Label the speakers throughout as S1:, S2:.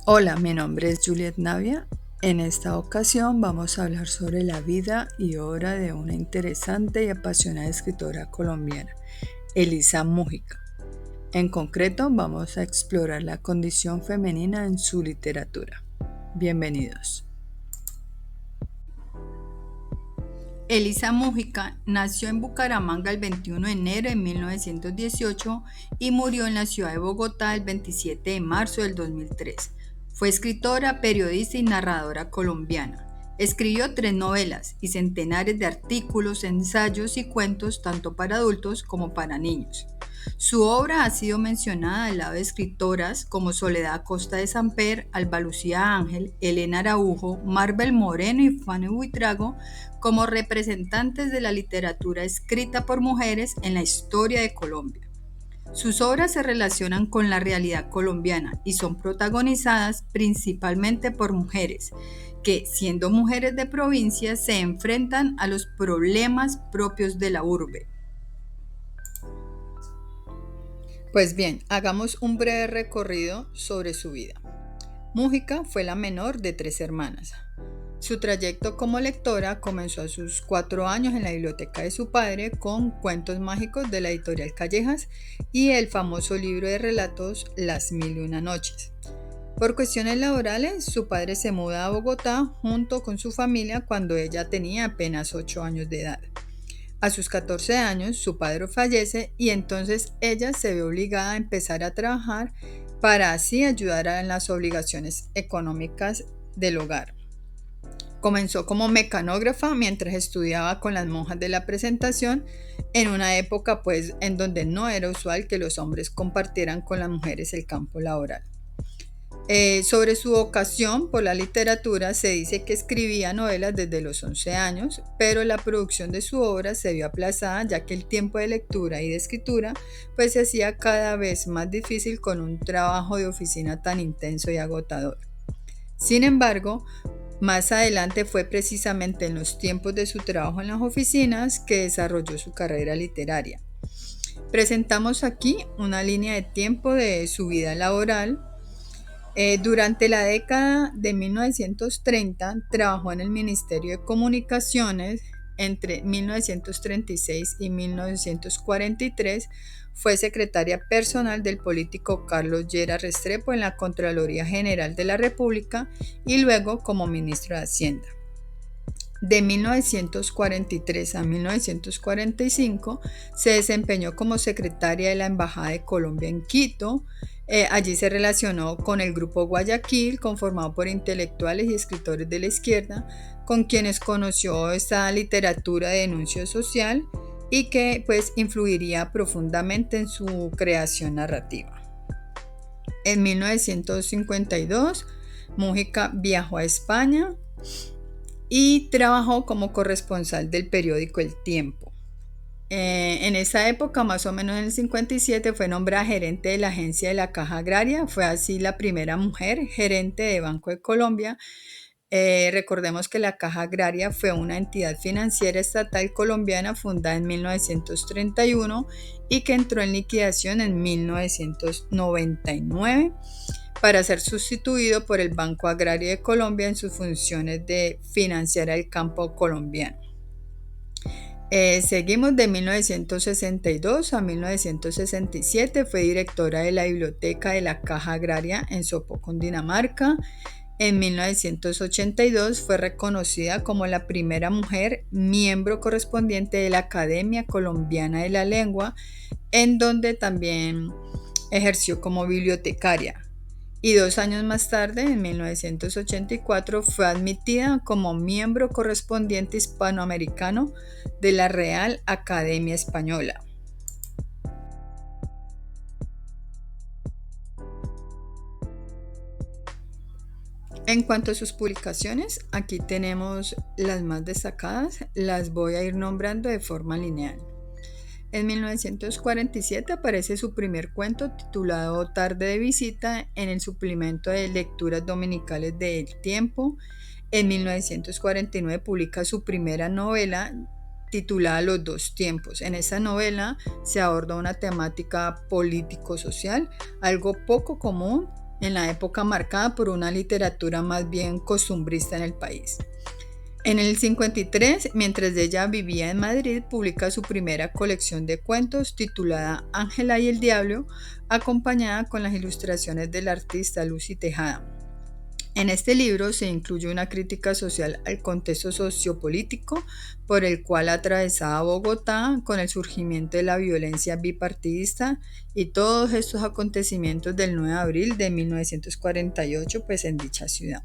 S1: Hola, mi nombre es Juliet Navia. En esta ocasión vamos a hablar sobre la vida y obra de una interesante y apasionada escritora colombiana, Elisa Múgica. En concreto, vamos a explorar la condición femenina en su literatura. Bienvenidos. Elisa Múgica nació en Bucaramanga el 21 de enero de 1918 y murió en la ciudad de Bogotá el 27 de marzo del 2003. Fue escritora, periodista y narradora colombiana. Escribió 3 novelas y centenares de artículos, ensayos y cuentos tanto para adultos como para niños. Su obra ha sido mencionada al lado de escritoras como Soledad Acosta de Samper, Alba Lucía Ángel, Elena Araujo, Marvel Moreno y Fanny Buitrago como representantes de la literatura escrita por mujeres en la historia de Colombia. Sus obras se relacionan con la realidad colombiana y son protagonizadas principalmente por mujeres que, siendo mujeres de provincia, se enfrentan a los problemas propios de la urbe. Pues bien, hagamos un breve recorrido sobre su vida. Múgica fue la menor de 3 hermanas. Su trayecto como lectora comenzó a sus 4 años en la biblioteca de su padre con Cuentos Mágicos de la editorial Callejas y el famoso libro de relatos Las Mil y Una Noches. Por cuestiones laborales, su padre se muda a Bogotá junto con su familia cuando ella tenía apenas 8 años de edad. A sus 14 años, su padre fallece y entonces ella se ve obligada a empezar a trabajar para así ayudar en las obligaciones económicas del hogar. Comenzó como mecanógrafa mientras estudiaba con las monjas de la Presentación en una época pues en donde no era usual que los hombres compartieran con las mujeres el campo laboral. Sobre su vocación por la literatura se dice que escribía novelas desde los 11 años, pero la producción de su obra se vio aplazada ya que el tiempo de lectura y de escritura pues se hacía cada vez más difícil con un trabajo de oficina tan intenso y agotador. Sin embargo, más adelante fue precisamente en los tiempos de su trabajo en las oficinas que desarrolló su carrera literaria. Presentamos aquí una línea de tiempo de su vida laboral. Durante la década de 1930 trabajó en el Ministerio de Comunicaciones. Entre 1936 y 1943 fue secretaria personal del político Carlos Lleras Restrepo en la Contraloría General de la República y luego como ministro de Hacienda. De 1943 a 1945 se desempeñó como secretaria de la Embajada de Colombia en Quito. Allí se relacionó con el Grupo Guayaquil, conformado por intelectuales y escritores de la izquierda, con quienes conoció esta literatura de denuncio social y que pues influiría profundamente en su creación narrativa. En 1952, Múgica viajó a España y trabajó como corresponsal del periódico El Tiempo. En esa época, más o menos en el 57, fue nombrada gerente de la agencia de la Caja Agraria. Fue así la primera mujer gerente de Banco de Colombia. Recordemos que la Caja Agraria fue una entidad financiera estatal colombiana fundada en 1931 y que entró en liquidación en 1999 para ser sustituido por el Banco Agrario de Colombia en sus funciones de financiar el campo colombiano. Seguimos de 1962 a 1967, fue directora de la Biblioteca de la Caja Agraria en Sopó, Cundinamarca. En 1982 fue reconocida como la primera mujer miembro correspondiente de la Academia Colombiana de la Lengua, en donde también ejerció como bibliotecaria. Y 2 años más tarde, en 1984, fue admitida como miembro correspondiente hispanoamericano de la Real Academia Española. En cuanto a sus publicaciones, aquí tenemos las más destacadas, las voy a ir nombrando de forma lineal. En 1947 aparece su primer cuento titulado Tarde de visita en el suplemento de lecturas dominicales de El Tiempo. En 1949 publica su primera novela titulada Los dos tiempos. En esa novela se aborda una temática político-social, algo poco común en la época marcada por una literatura más bien costumbrista en el país. En el 53, mientras ella vivía en Madrid, publica su primera colección de cuentos titulada Ángela y el Diablo, acompañada con las ilustraciones del artista Lucy Tejada. En este libro se incluye una crítica social al contexto sociopolítico por el cual atravesaba Bogotá con el surgimiento de la violencia bipartidista y todos estos acontecimientos del 9 de abril de 1948 pues en dicha ciudad.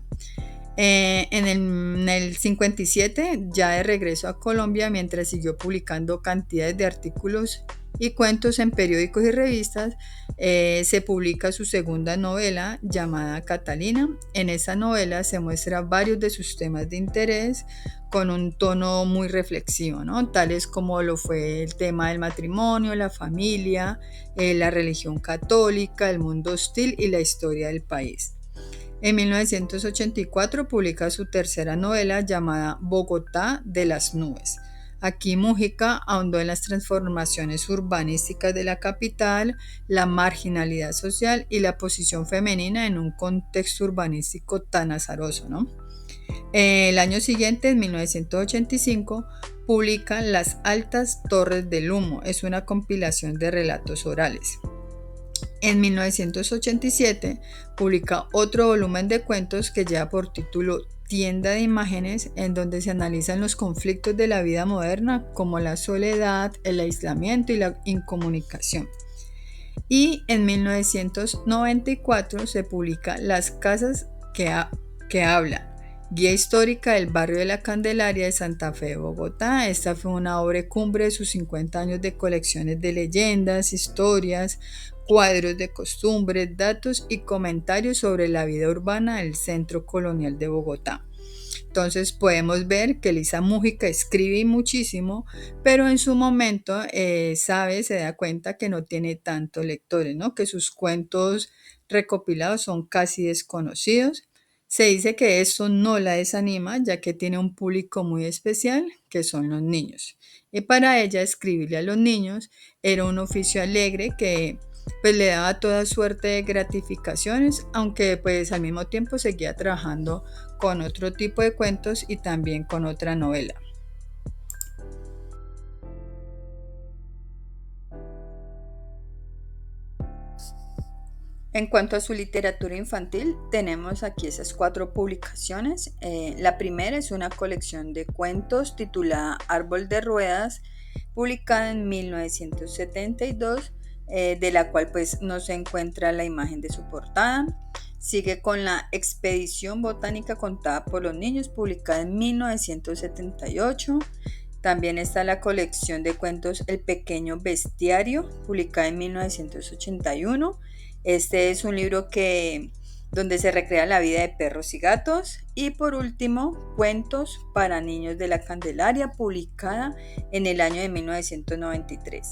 S1: En el 57, ya de regreso a Colombia, mientras siguió publicando cantidades de artículos y cuentos en periódicos y revistas, se publica su segunda novela llamada Catalina. En esa novela se muestra varios de sus temas de interés con un tono muy reflexivo, ¿no? Tales como lo fue el tema del matrimonio, la familia, la religión católica, el mundo hostil y la historia del país. En 1984 publica su tercera novela llamada Bogotá de las nubes. Aquí Múgica ahondó en las transformaciones urbanísticas de la capital, la marginalidad social y la posición femenina en un contexto urbanístico tan azaroso, ¿no? El año siguiente, en 1985, publica Las altas torres del humo. Es una compilación de relatos orales. En 1987 publica otro volumen de cuentos que lleva por título Tienda de imágenes, en donde se analizan los conflictos de la vida moderna como la soledad, el aislamiento y la incomunicación. Y en 1994 se publica Las casas que hablan, guía histórica del barrio de la Candelaria de Santa Fe de Bogotá. Esta fue una obra cumbre de sus 50 años de colecciones de leyendas, historias, cuadros de costumbres, datos y comentarios sobre la vida urbana del centro colonial de Bogotá. Entonces podemos ver que Elisa Múgica escribe muchísimo, pero en su momento se da cuenta que no tiene tantos lectores, ¿no? Que sus cuentos recopilados son casi desconocidos. Se dice que esto no la desanima, ya que tiene un público muy especial, que son los niños. Y para ella escribirle a los niños era un oficio alegre que pues le daba toda suerte de gratificaciones, aunque pues al mismo tiempo seguía trabajando con otro tipo de cuentos y también con otra novela. En cuanto a su literatura infantil, tenemos aquí esas 4 publicaciones. La primera es una colección de cuentos titulada Árbol de Ruedas, publicada en 1972, de la cual pues no se encuentra la imagen de su portada. Sigue con la Expedición Botánica contada por los niños, publicada en 1978. También está la colección de cuentos El Pequeño Bestiario, publicada en 1981. Este es un libro donde se recrea la vida de perros y gatos. Y por último, Cuentos para niños de la Candelaria, publicada en el año de 1993.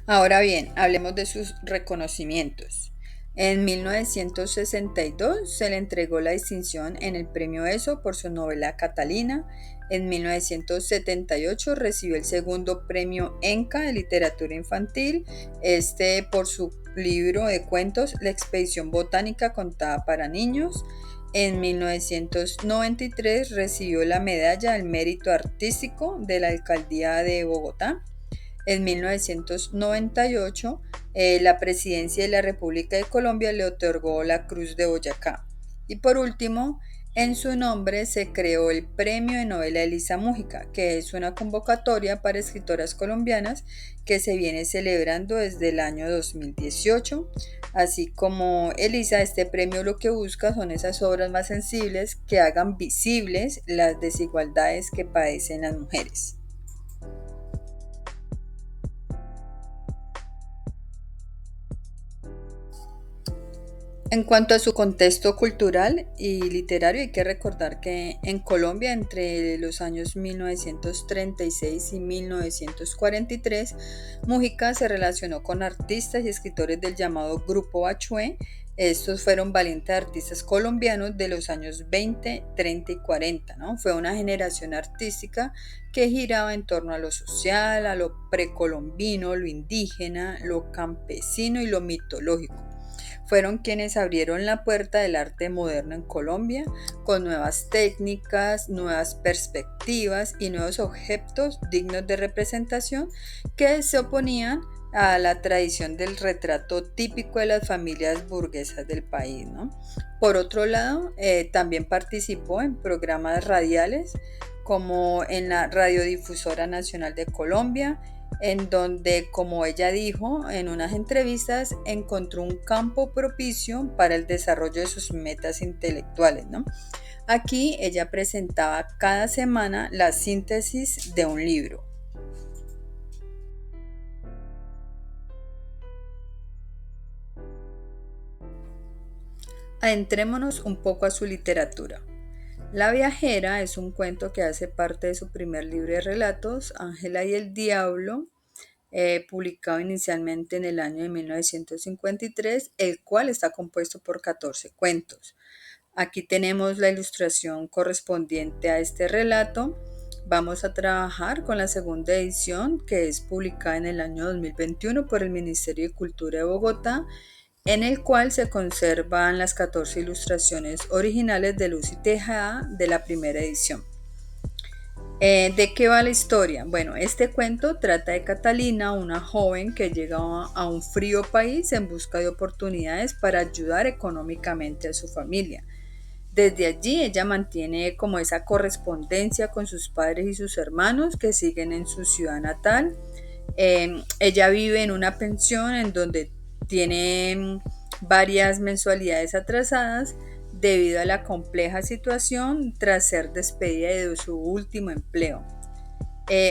S1: Ahora bien, hablemos de sus reconocimientos. En 1962 se le entregó la distinción en el Premio ESO por su novela Catalina. En 1978 recibió el segundo Premio ENCA de Literatura Infantil, por su libro de cuentos La Expedición Botánica contada para niños. En 1993 recibió la Medalla al Mérito Artístico de la Alcaldía de Bogotá. En 1998, la Presidencia de la República de Colombia le otorgó la Cruz de Boyacá. Y por último, en su nombre se creó el Premio de Novela Elisa Múgica, que es una convocatoria para escritoras colombianas que se viene celebrando desde el año 2018. Así como Elisa, este premio lo que busca son esas obras más sensibles que hagan visibles las desigualdades que padecen las mujeres. En cuanto a su contexto cultural y literario, hay que recordar que en Colombia entre los años 1936 y 1943, Múgica se relacionó con artistas y escritores del llamado Grupo Bachué, Estos fueron valientes artistas colombianos de los años 20, 30 y 40, ¿no? Fue una generación artística que giraba en torno a lo social, a lo precolombino, lo indígena, lo campesino y lo mitológico. Fueron quienes abrieron la puerta del arte moderno en Colombia con nuevas técnicas, nuevas perspectivas y nuevos objetos dignos de representación que se oponían a la tradición del retrato típico de las familias burguesas del país, ¿no? Por otro lado, también participó en programas radiales como en la Radiodifusora Nacional de Colombia, en donde, como ella dijo en unas entrevistas, encontró un campo propicio para el desarrollo de sus metas intelectuales, ¿no? Aquí ella presentaba cada semana la síntesis de un libro. Adentrémonos un poco a su literatura. La viajera es un cuento que hace parte de su primer libro de relatos, Ángela y el Diablo, publicado inicialmente en el año de 1953, el cual está compuesto por 14 cuentos. Aquí tenemos la ilustración correspondiente a este relato. Vamos a trabajar con la segunda edición, que es publicada en el año 2021 por el Ministerio de Cultura de Bogotá, en el cual se conservan las 14 ilustraciones originales de Lucy Tejada de la primera edición. ¿De qué va la historia? Bueno, este cuento trata de Catalina, una joven que llega a un frío país en busca de oportunidades para ayudar económicamente a su familia. Desde allí ella mantiene como esa correspondencia con sus padres y sus hermanos que siguen en su ciudad natal. Ella vive en una pensión en donde tiene varias mensualidades atrasadas debido a la compleja situación tras ser despedida de su último empleo.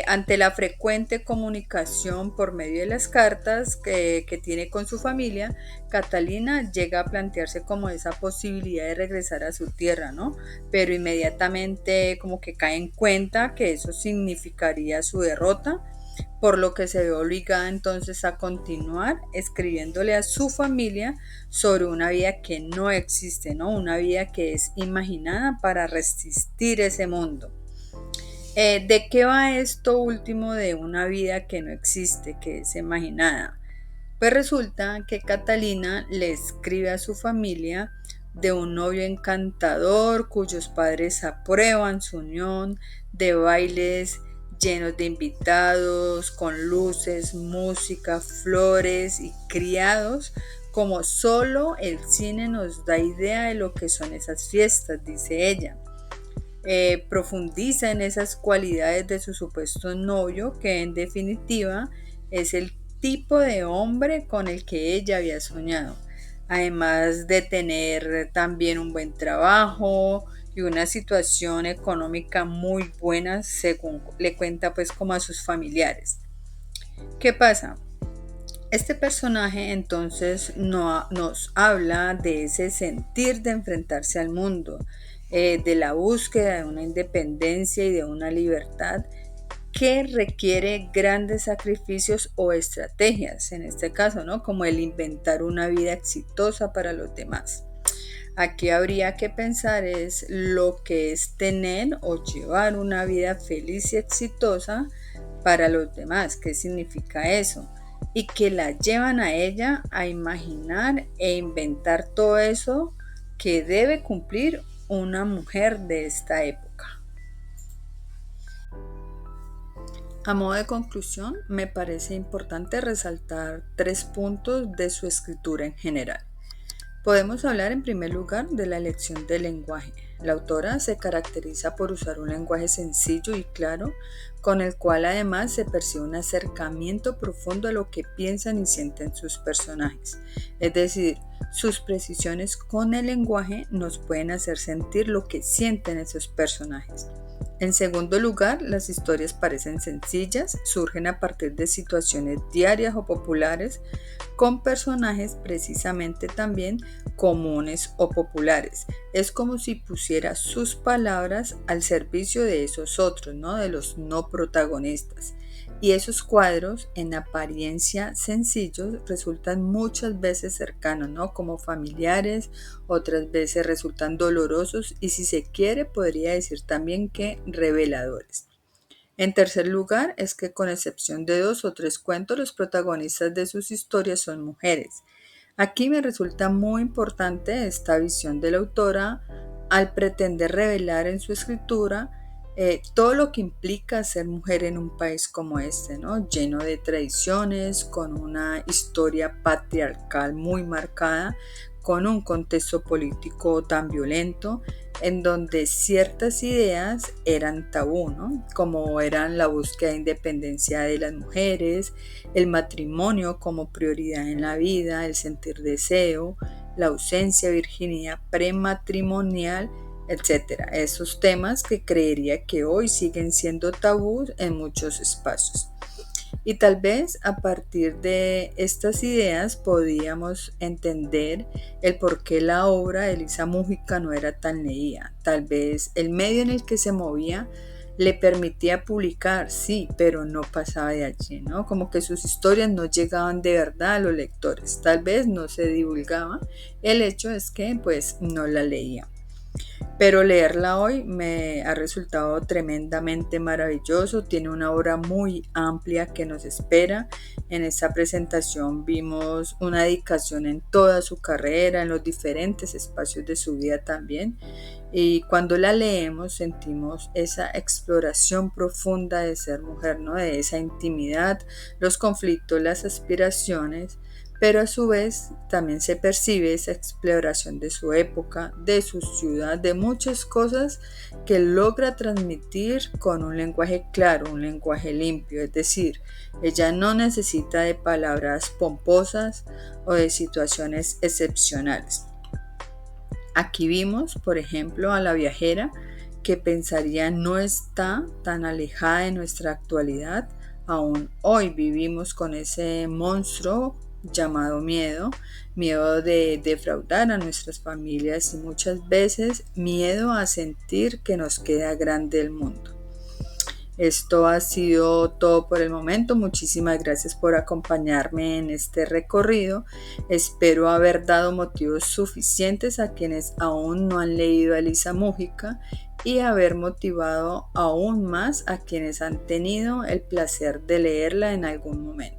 S1: Ante la frecuente comunicación por medio de las cartas que tiene con su familia, Catalina llega a plantearse como esa posibilidad de regresar a su tierra, ¿no? Pero inmediatamente como que cae en cuenta que eso significaría su derrota, por lo que se ve obligada entonces a continuar escribiéndole a su familia sobre una vida que no existe, ¿no? Una vida que es imaginada para resistir ese mundo. ¿De qué va esto último de una vida que no existe, que es imaginada? Pues resulta que Catalina le escribe a su familia de un novio encantador cuyos padres aprueban su unión, de bailes llenos de invitados, con luces, música, flores y criados, como solo el cine nos da idea de lo que son esas fiestas, dice ella. Profundiza en esas cualidades de su supuesto novio, que en definitiva es el tipo de hombre con el que ella había soñado, además de tener también un buen trabajo y una situación económica muy buena, según le cuenta pues como a sus familiares. ¿Qué pasa? Este personaje entonces nos habla de ese sentir de enfrentarse al mundo, de la búsqueda de una independencia y de una libertad que requiere grandes sacrificios o estrategias, en este caso, ¿no? Como el inventar una vida exitosa para los demás. Aquí habría que pensar es lo que es tener o llevar una vida feliz y exitosa para los demás. ¿Qué significa eso? Y que la llevan a ella a imaginar e inventar todo eso que debe cumplir una mujer de esta época. A modo de conclusión, me parece importante resaltar 3 puntos de su escritura en general. Podemos hablar en primer lugar de la elección del lenguaje. La autora se caracteriza por usar un lenguaje sencillo y claro, con el cual además se percibe un acercamiento profundo a lo que piensan y sienten sus personajes. Es decir, sus precisiones con el lenguaje nos pueden hacer sentir lo que sienten esos personajes. En segundo lugar, las historias parecen sencillas, surgen a partir de situaciones diarias o populares, con personajes precisamente también comunes o populares. Es como si pusiera sus palabras al servicio de esos otros, ¿no? De los no protagonistas. Y esos cuadros, en apariencia sencillos, resultan muchas veces cercanos, ¿no? Como familiares, otras veces resultan dolorosos y si se quiere podría decir también que reveladores. En tercer lugar, es que con excepción de 2 o 3 cuentos, los protagonistas de sus historias son mujeres. Aquí me resulta muy importante esta visión de la autora al pretender revelar en su escritura todo lo que implica ser mujer en un país como este, ¿no? Lleno de tradiciones, con una historia patriarcal muy marcada, con un contexto político tan violento, en donde ciertas ideas eran tabú, ¿no? Como eran la búsqueda de independencia de las mujeres, el matrimonio como prioridad en la vida, el sentir deseo, la ausencia, virginidad prematrimonial, etcétera. Esos temas que creería que hoy siguen siendo tabús en muchos espacios. Y tal vez a partir de estas ideas podíamos entender el por qué la obra de Elisa Múgica no era tan leída. Tal vez el medio en el que se movía le permitía publicar, sí, pero no pasaba de allí, ¿no? Como que sus historias no llegaban de verdad a los lectores. Tal vez no se divulgaba. El hecho es que pues no la leía. Pero leerla hoy me ha resultado tremendamente maravilloso. Tiene una obra muy amplia que nos espera. En esta presentación vimos una dedicación en toda su carrera, en los diferentes espacios de su vida también. Y cuando la leemos sentimos esa exploración profunda de ser mujer, ¿no? De esa intimidad, los conflictos, las aspiraciones, pero a su vez también se percibe esa exploración de su época, de su ciudad, de muchas cosas que logra transmitir con un lenguaje claro, un lenguaje limpio, es decir, ella no necesita de palabras pomposas o de situaciones excepcionales. Aquí vimos, por ejemplo, a la viajera que pensaría no está tan alejada de nuestra actualidad. Aún hoy vivimos con ese monstruo llamado miedo, miedo de defraudar a nuestras familias y muchas veces miedo a sentir que nos queda grande el mundo. Esto ha sido todo por el momento. Muchísimas gracias por acompañarme en este recorrido. Espero haber dado motivos suficientes a quienes aún no han leído a Elisa Múgica y haber motivado aún más a quienes han tenido el placer de leerla en algún momento.